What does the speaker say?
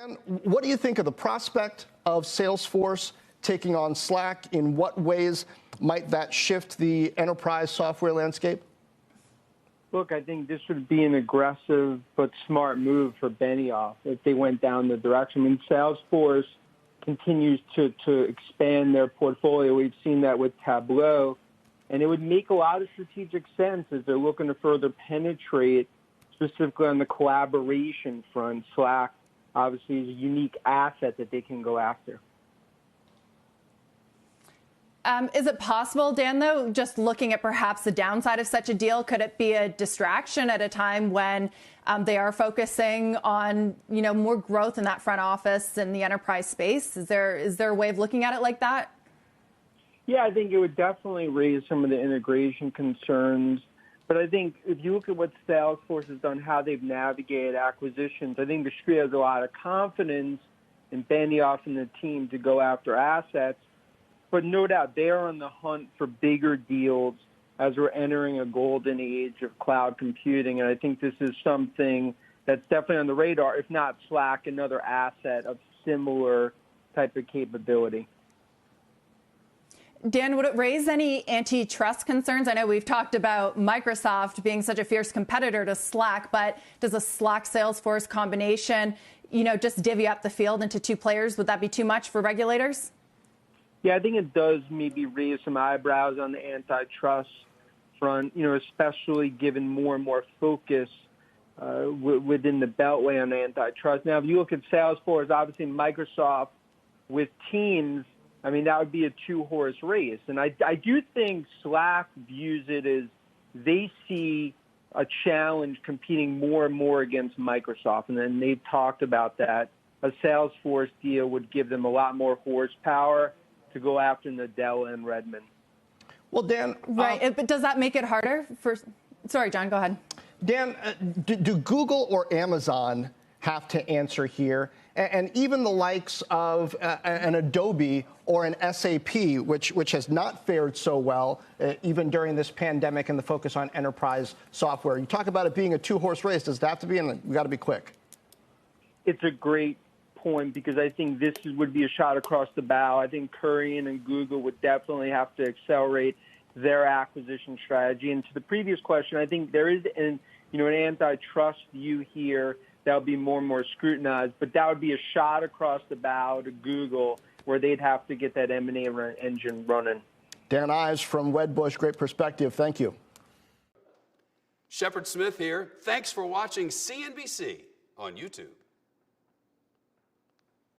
And what do you think of the prospect of Salesforce taking on Slack? In what ways might that shift the enterprise software landscape? Look, I think this would be an aggressive but smart move for Benioff if they went down the direction. I mean, Salesforce continues to expand their portfolio. We've seen that with Tableau. And it would make a lot of strategic sense as they're looking to further penetrate, specifically on the collaboration front. Slack obviously is a unique asset that they can go after. Is it possible, Dan, though, just looking at perhaps the downside of such a deal, could it be a distraction at a time when they are focusing on, more growth in that front office and the enterprise space? Is there a way of looking at it like that? Yeah, I think it would definitely raise some of the integration concerns. But I think if you look at what Salesforce has done, how they've navigated acquisitions, I think the Street has a lot of confidence in Benioff and the team to go after assets. But no doubt, they are on the hunt for bigger deals as we're entering a golden age of cloud computing. And I think this is something that's definitely on the radar, if not Slack, another asset of similar type of capability. Dan, would it raise any antitrust concerns? I know we've talked about Microsoft being such a fierce competitor to Slack, but does a Slack-Salesforce combination, just divvy up the field into two players? Would that be too much for regulators? Yeah, I think it does maybe raise some eyebrows on the antitrust front, especially given more and more focus within the Beltway on antitrust. Now, if you look at Salesforce, obviously Microsoft with Teams, I mean, that would be a two-horse race. And I do think Slack views it as they see a challenge competing more and more against Microsoft. And then they've talked about that. A Salesforce deal would give them a lot more horsepower to go after Nadella and Redmond. Well, Dan. Right. But does that make it harder for. Sorry, John, go ahead. Dan, do Google or Amazon have to answer here? And even the likes of an Adobe or an SAP, which has not fared so well, even during this pandemic and the focus on enterprise software. You talk about it being a two-horse race. Does it have to be? And we got to be quick. It's a great point because I think this would be a shot across the bow. I think Kurian and Google would definitely have to accelerate their acquisition strategy. And to the previous question, I think there is an antitrust view here that would be more and more scrutinized, but that would be a shot across the bow to Google where they'd have to get that M&A engine running. Dan Ives from Wedbush, great perspective. Thank you. Shepard Smith here. Thanks for watching CNBC on YouTube.